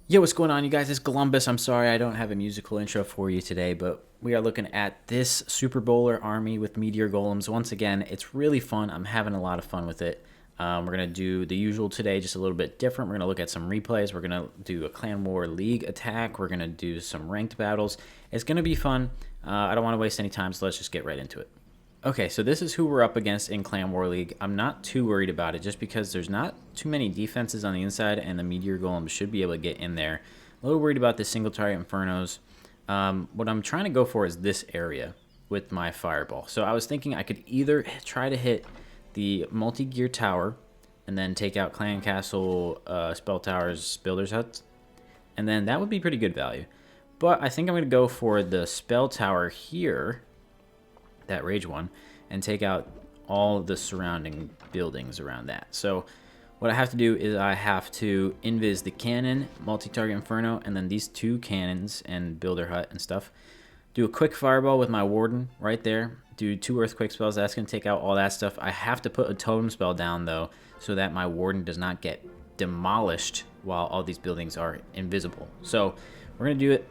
Yo, what's going on, you guys? It's Columbus. I'm sorry I don't have a musical intro for you today, but we are looking at this Super Bowler army with Meteor Golems. Once again, it's really fun. I'm having a lot of fun with it. We're going to do the usual today, just a little bit different. We're going to look at some replays. We're going to do a Clan War League attack. We're going to do some ranked battles. It's going to be fun. I don't want to waste any time, so let's just get right into it. Okay, so this is who we're up against in Clan War League. I'm not too worried about it just because there's not too many defenses on the inside and the Meteor Golem should be able to get in there. A little worried about the single target Infernos. What I'm trying to go for is this area with my Fireball. So I was thinking I could either try to hit the multi-gear tower and then take out Clan Castle, Spell Towers, Builder's Huts. And then that would be pretty good value. But I think I'm going to go for the Spell Tower here, that rage one, and take out all the surrounding buildings around that. So what I have to do is I have to invis the cannon, multi-target Inferno, and then these two cannons and builder hut and stuff. Do a quick fireball with my warden right there. Do 2 earthquake spells. That's going to take out all that stuff. I have to put a totem spell down though, so that my warden does not get demolished while all these buildings are invisible. So we're going to do it,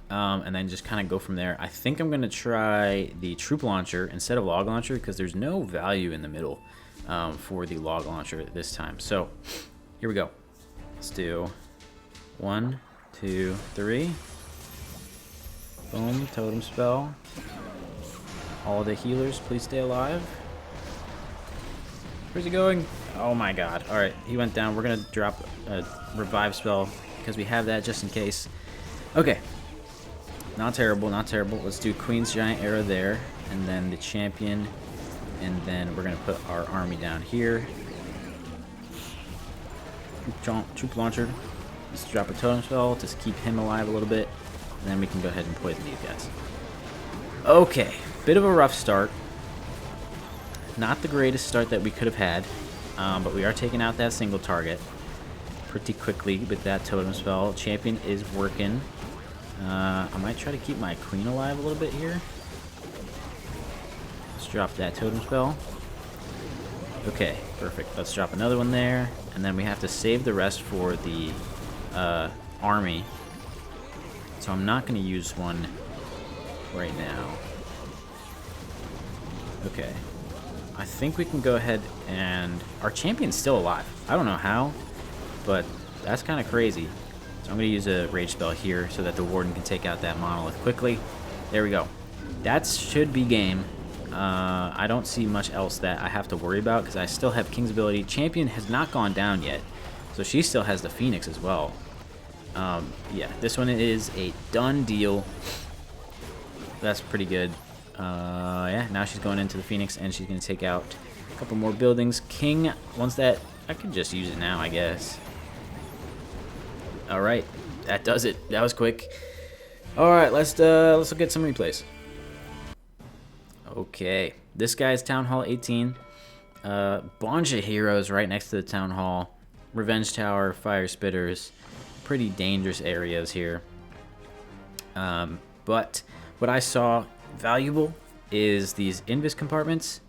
and then just kind of go from there. I think I'm going to try the troop launcher instead of log launcher because there's no value in the middle for the log launcher this time. So here we go. Let's do 1, 2, 3. Boom, totem spell. All the healers, please stay alive. Where's he going? Oh my god. Alright, he went down. We're going to drop a revive spell because we have that just in case. Okay. Not terrible, not terrible. Let's do Queen's Giant Arrow there, and then the champion, and then we're going to put our army down here. Troop launcher. Let's drop a totem spell to keep him alive a little bit, and then we can go ahead and poison these guys. Okay, bit of a rough start. Not the greatest start that we could have had, but we are taking out that single target pretty quickly with that totem spell. Champion is working. I might try to keep my queen alive a little bit here. Let's drop that totem spell. Okay, perfect. Let's drop another one there. And then we have to save the rest for the army. So I'm not going to use one right now. Okay. I think we can go ahead and... Our champion's still alive. I don't know how, but that's kind of crazy. So I'm going to use a rage spell here so that the warden can take out that monolith quickly. There we go. That should be game. I don't see much else that I have to worry about because I still have King's ability. Champion has not gone down yet, so she still has the Phoenix as well. Yeah, this one is a done deal. That's pretty good. Yeah, now she's going into the Phoenix and she's going to take out a couple more buildings. King, once that... I could just use it now, I guess. All right, that does it. That was quick. All right, let's look at some replays. Okay, this guy's Town Hall 18. Bunch of heroes right next to the Town Hall. Revenge Tower, Fire Spitters. Pretty dangerous areas here. But what I saw valuable is these invis compartments.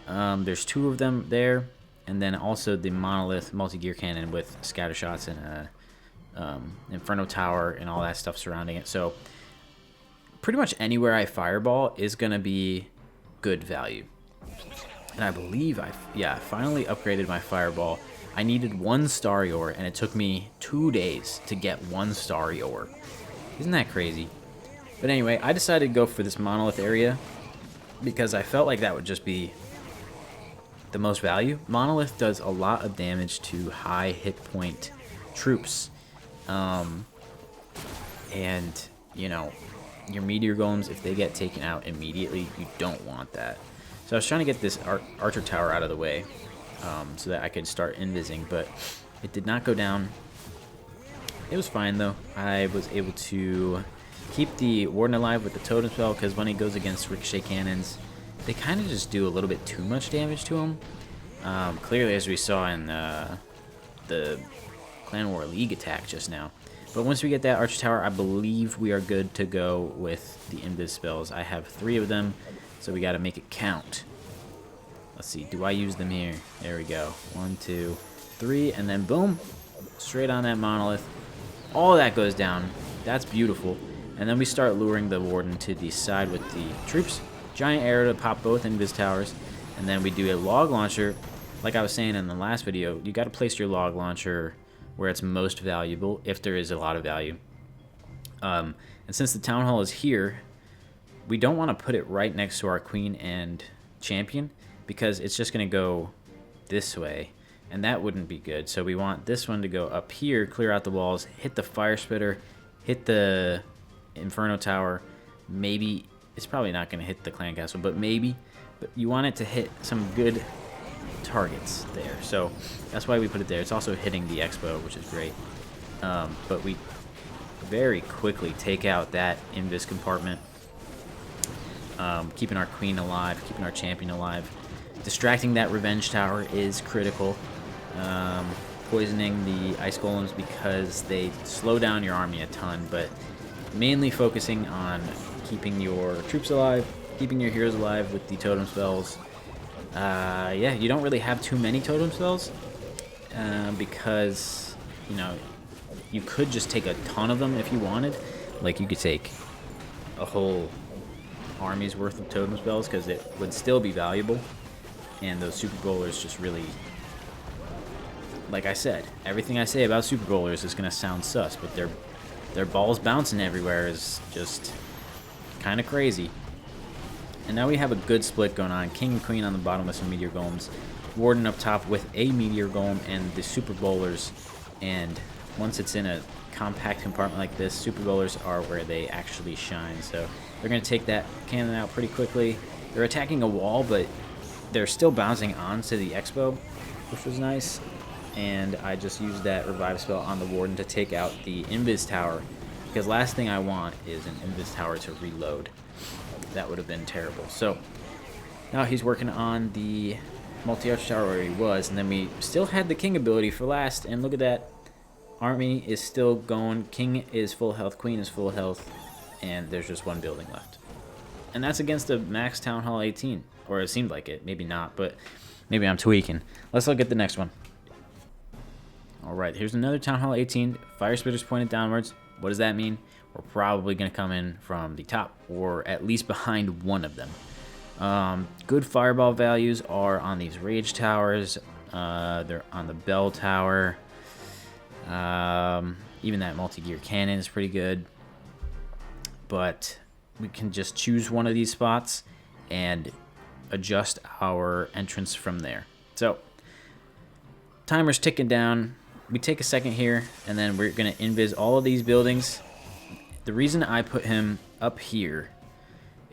There's 2 of them there, and then also the monolith multi-gear cannon with scatter shots and a Inferno Tower and all that stuff surrounding it. So pretty much anywhere I fireball is going to be good value. And I believe I finally upgraded my fireball. I needed 1 Starry Ore, and it took me 2 days to get 1 Starry Ore. Isn't that crazy? But anyway, I decided to go for this monolith area because I felt like that would just be the most value. Monolith does a lot of damage to high hit point troops. And, you know, your Meteor Golems, if they get taken out immediately, you don't want that. So I was trying to get this Archer Tower out of the way so that I could start invising, but it did not go down. It was fine, though. I was able to keep the Warden alive with the Totem Spell, because when he goes against Ricochet Cannons, they kind of just do a little bit too much damage to him. Clearly, as we saw in the Clan War League attack just now. But once we get that Archer Tower, I believe we are good to go with the invis spells. I have 3 of them, so we got to make it count. Let's see, do I use them here? There we go. 1, 2, 3, and then boom, straight on that monolith. All of that goes down. That's beautiful. And then we start luring the warden to the side with the troops. Giant arrow to pop both invis towers. And then we do a log launcher. Like I was saying in the last video, you got to place your log launcher where it's most valuable, if there is a lot of value. And since the town hall is here, we don't want to put it right next to our queen and champion, because it's just going to go this way, and that wouldn't be good. So we want this one to go up here, clear out the walls, hit the fire spitter, hit the inferno tower. Maybe it's probably not going to hit the clan castle, but maybe. But you want it to hit some good targets there, so that's why we put it there. It's also hitting the expo, which is great. But we very quickly take out that invis compartment, keeping our queen alive, keeping our champion alive. Distracting that revenge tower is critical. Poisoning the ice golems because they slow down your army a ton, but mainly focusing on keeping your troops alive, keeping your heroes alive with the totem spells. Yeah, you don't really have too many totem spells because, you know, you could just take a ton of them if you wanted. Like, you could take a whole army's worth of totem spells because it would still be valuable. And those super bowlers just really, like I said, everything I say about super bowlers is going to sound sus, but their balls bouncing everywhere is just kind of crazy. And now we have a good split going on. King and queen on the bottom with some meteor golems. Warden up top with a meteor golem and the super bowlers. And once it's in a compact compartment like this, super bowlers are where they actually shine. So they're going to take that cannon out pretty quickly. They're attacking a wall, but they're still bouncing onto the expo, which was nice. And I just used that revive spell on the warden to take out the invis tower, because last thing I want is an invis tower to reload. That would have been terrible. So now he's working on the multi-arch tower where he was, and then we still had the king ability for last, and look at that. Army is still going. King is full health, queen is full health, and there's just one building left. And that's against a max town hall 18, or it seemed like it. Maybe not, but maybe I'm tweaking. Let's look at the next one. All right, here's another town hall 18. Fire spitters pointed downwards. What does that mean? We're probably going to come in from the top, or at least behind one of them. Good fireball values are on these rage towers. They're on the bell tower. Even that multi-gear cannon is pretty good. But we can just choose one of these spots and adjust our entrance from there. So, timer's ticking down. We take a second here, and then we're going to invis all of these buildings. The reason I put him up here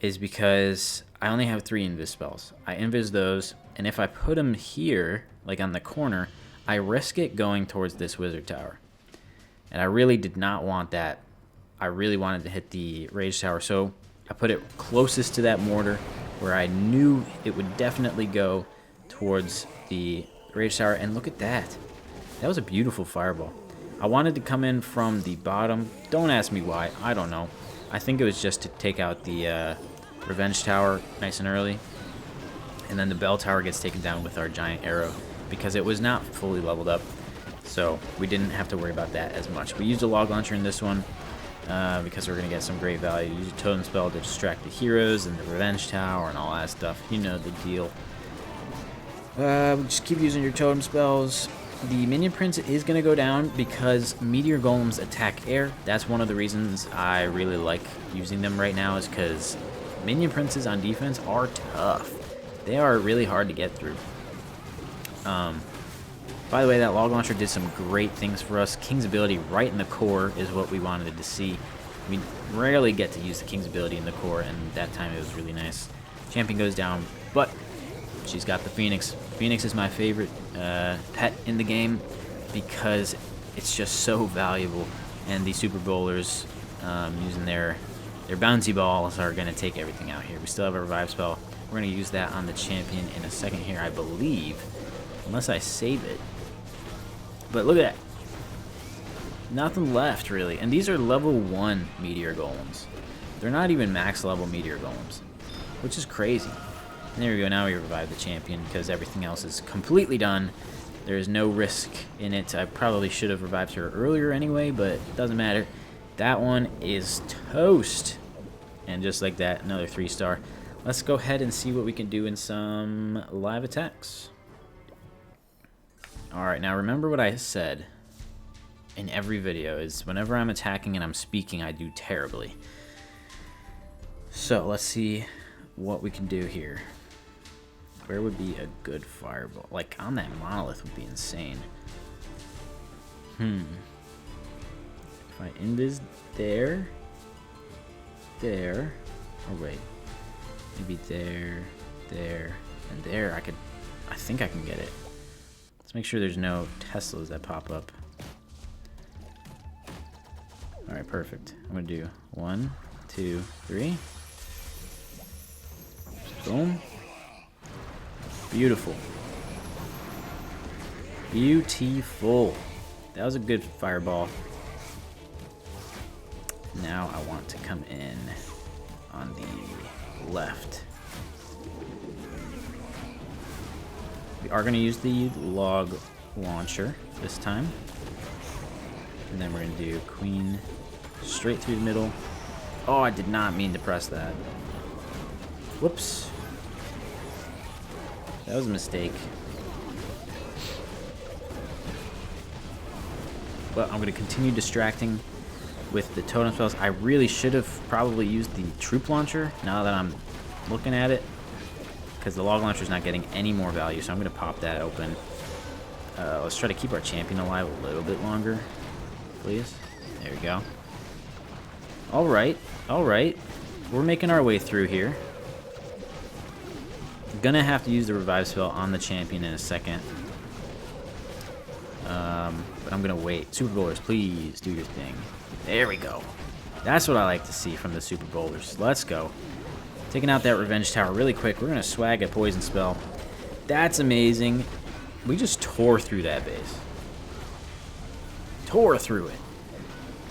is because I only have 3 invis spells. I invis those, and if I put him here, like on the corner, I risk it going towards this wizard tower. And I really did not want that. I really wanted to hit the rage tower, so I put it closest to that mortar where I knew it would definitely go towards the rage tower. And look at that. That was a beautiful fireball. I wanted to come in from the bottom. Don't ask me why. I don't know. I think it was just to take out the revenge tower nice and early. And then the bell tower gets taken down with our giant arrow because it was not fully leveled up. So we didn't have to worry about that as much. We used a log launcher in this one because we're going to get some great value. Use a totem spell to distract the heroes and the revenge tower and all that stuff. You know the deal. Just keep using your totem spells. The minion prince is going to go down because meteor golems attack air. That's one of the reasons I really like using them right now, is because minion princes on defense are tough. They are really hard to get through. By the way, that log launcher did some great things for us. King's ability right in the core is what we wanted to see. We rarely get to use the King's ability in the core, and that time it was really nice. Champion goes down, but she's got the Phoenix. Phoenix is my favorite pet in the game because it's just so valuable. And the super bowlers using their bouncy balls are going to take everything out here. We still have a revive spell. We're going to use that on the champion in a second here, I believe. Unless I save it. But look at that. Nothing left, really. And these are level 1 meteor golems. They're not even max level meteor golems, which is crazy. And there we go. Now we revive the champion because everything else is completely done. There is no risk in it. I probably should have revived her earlier anyway, but it doesn't matter. That one is toast. And just like that, another 3-star. Let's go ahead and see what we can do in some live attacks. Alright, now remember what I said in every video is whenever I'm attacking and I'm speaking, I do terribly. So let's see what we can do here. Where would be a good fireball? Like on that monolith would be insane. If I invis there, or wait, maybe there, and there. I think I can get it. Let's make sure there's no Teslas that pop up. All right, perfect. I'm gonna do 1, 2, 3. Boom. Beautiful. Beautiful. That was a good fireball. Now I want to come in on the left. We are going to use the log launcher this time. And then we're going to do queen straight through the middle. Oh, I did not mean to press that. Whoops. That was a mistake. But I'm going to continue distracting with the totem spells. I really should have probably used the troop launcher now that I'm looking at it, because the log launcher is not getting any more value, so I'm going to pop that open. Let's try to keep our champion alive a little bit longer, please. There we go. Alright, alright. We're making our way through here. Gonna have to use the revive spell on the champion in a second. But I'm gonna wait. Super Bowlers, please do your thing. There we go. That's what I like to see from the Super Bowlers. Let's go. Taking out that Revenge Tower really quick. We're gonna swag a poison spell. That's amazing. We just tore through that base. Tore through it.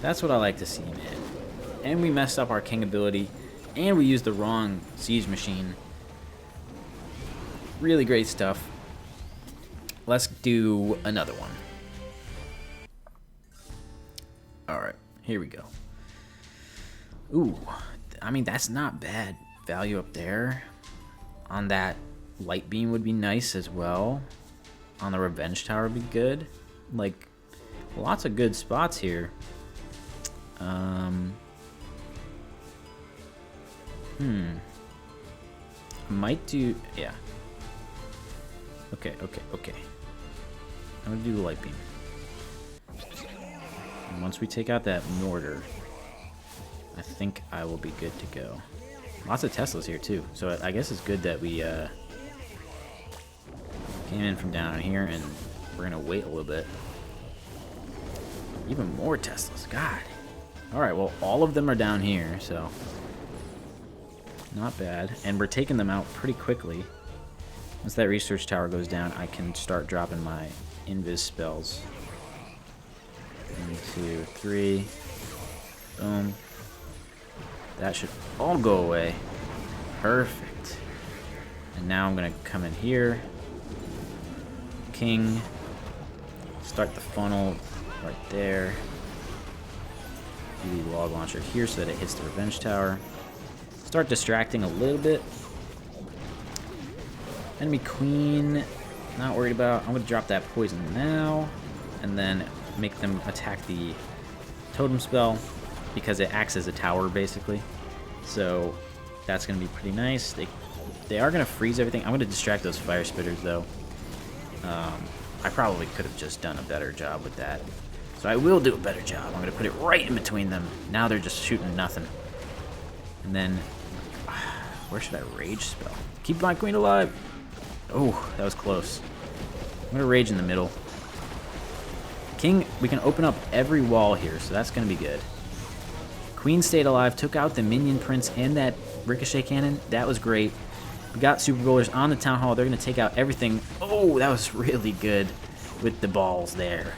That's what I like to see, man. And we messed up our king ability. And we used the wrong siege machine. Really great stuff. Let's do another one. Alright, here we go. Ooh, I mean, that's not bad value up there. On that light beam would be nice as well. On the Revenge Tower would be good. Like, lots of good spots here. Might do, yeah. Okay. I'm gonna do the light beam. And once we take out that mortar, I think I will be good to go. Lots of Teslas here too, so I guess it's good that we came in from down here, and we're gonna wait a little bit. Even more Teslas, God. Alright, well, all of them are down here, so not bad. And we're taking them out pretty quickly. Once that research tower goes down, I can start dropping my invis spells. 1, 2, 3. Boom. That should all go away. Perfect. And now I'm going to come in here. King. Start the funnel right there. Do the log launcher here so that it hits the Revenge Tower. Start distracting a little bit. Enemy queen, not worried about. I'm going to drop that poison now, and then make them attack the totem spell, because it acts as a tower, basically. So that's going to be pretty nice. They are going to freeze everything. I'm going to distract those fire spitters, though. I probably could have just done a better job with that. So I will do a better job. I'm going to put it right in between them. Now they're just shooting nothing. And then, where should I rage spell? Keep my queen alive. Oh, that was close. I'm going to rage in the middle. King, we can open up every wall here, so that's going to be good. Queen stayed alive, took out the minion prince and that ricochet cannon. That was great. We got Super Bowlers on the town hall. They're going to take out everything. Oh, that was really good with the balls there.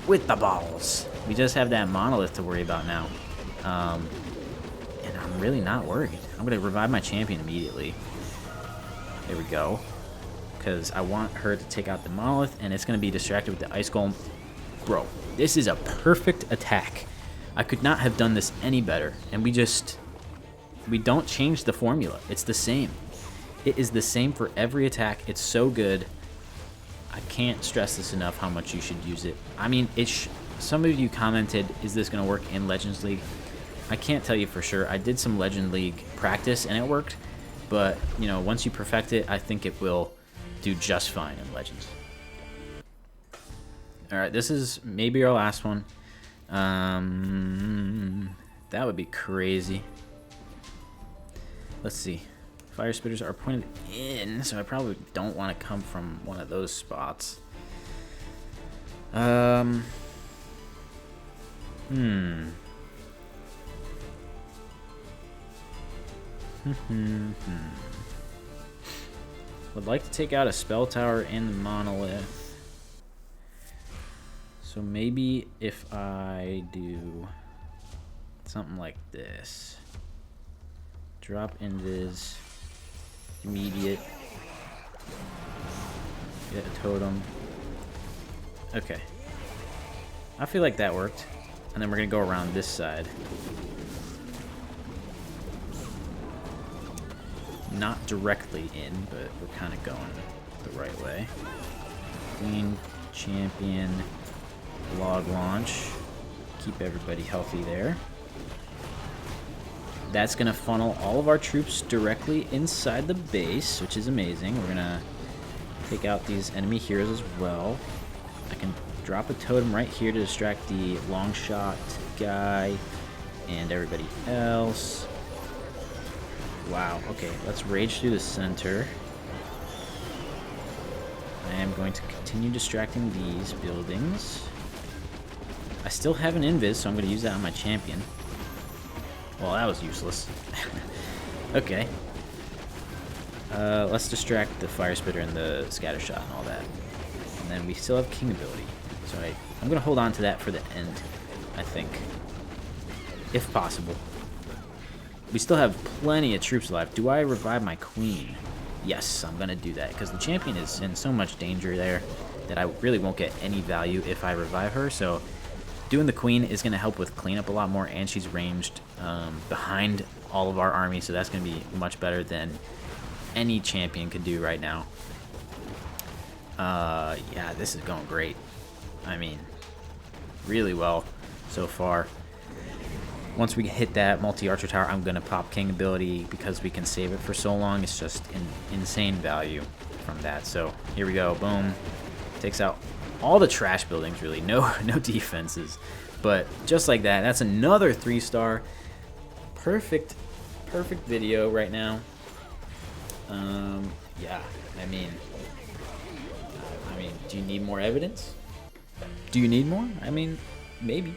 With the balls. We just have that monolith to worry about now. And I'm really not worried. I'm going to revive my champion immediately. There we go. because I want her to take out the monolith, and it's going to be distracted with the ice golem. Bro, this is a perfect attack. I could not have done this any better, and we don't change the formula. It's the same. It is the same for every attack. It's so good. I can't stress this enough how much you should use it. I mean, some of you commented, is this going to work in Legends League? I can't tell you for sure. I did some Legend League practice and it worked, but you know, once you perfect it, I think it will do just fine in Legends. All right, this is maybe our last one. That would be crazy. Let's see. Fire spitters are pointed in, so I probably don't want to come from one of those spots. Would like to take out a spell tower and the monolith. So maybe if I do something like this. Drop invis. Immediate. Get a totem. Okay. I feel like that worked. And then we're going to go around this side. Not directly in, but we're kind of going the right way. Queen, champion, log launch. Keep everybody healthy there. That's going to funnel all of our troops directly inside the base, which is amazing. We're going to take out these enemy heroes as well. I can drop a totem right here to distract the long shot guy and everybody else. Wow, okay, let's rage through the center. I am going to continue distracting these buildings. I still have an invis, so I'm going to use that on my champion. Well, that was useless. Okay. Let's distract the fire spitter and the scatter shot and all that. And then we still have king ability. So I'm going to hold on to that for the end, I think. If possible. We still have plenty of troops left. Do I revive my queen? Yes, I'm going to do that. Because the champion is in so much danger there that I really won't get any value if I revive her. So doing the queen is going to help with cleanup a lot more. And she's ranged behind all of our army. So that's going to be much better than any champion could do right now. Yeah, this is going great. I mean, really well so far. Once we hit that multi-archer tower, I'm going to pop king ability because we can save it for so long. It's just insane value from that. So here we go. Boom. Takes out all the trash buildings, really. No defenses. But just like that, that's another 3-star. Perfect video right now. Yeah, I mean, do you need more evidence? Do you need more? I mean, maybe.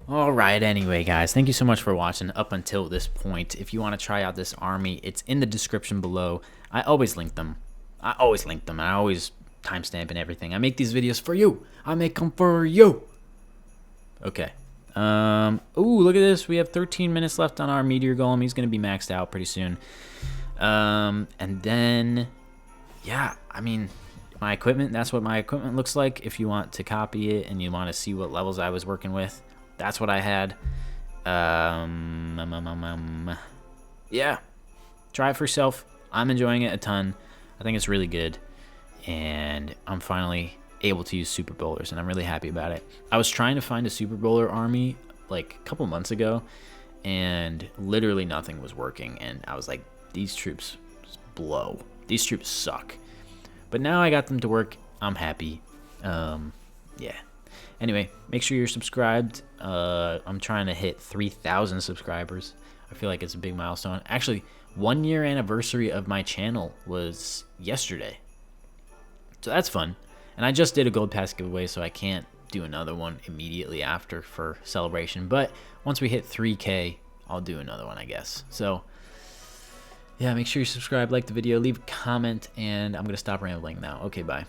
Alright, anyway guys, thank you so much for watching up until this point. If you want to try out this army, it's in the description below. I always link them. I always timestamp and everything. I make these videos for you. I make them for you. Okay. Ooh, look at this. We have 13 minutes left on our meteor golem. He's going to be maxed out pretty soon. And then, yeah, I mean, my equipment, that's what my equipment looks like. If you want to copy it and you want to see what levels I was working with, that's what I had. Yeah, try it for yourself. I'm enjoying it a ton. I think it's really good. And I'm finally able to use super bowlers, and I'm really happy about it. I was trying to find a super bowler army like a couple months ago, and literally nothing was working. And I was like, these troops blow. These troops suck. But now I got them to work. I'm happy. Yeah. Anyway, make sure you're subscribed. I'm trying to hit 3,000 subscribers. I feel like it's a big milestone. Actually, 1 year anniversary of my channel was yesterday. So that's fun. And I just did a gold pass giveaway, so I can't do another one immediately after for celebration. But once we hit 3K, I'll do another one, I guess. So yeah, make sure you subscribe, like the video, leave a comment, and I'm going to stop rambling now. Okay, bye.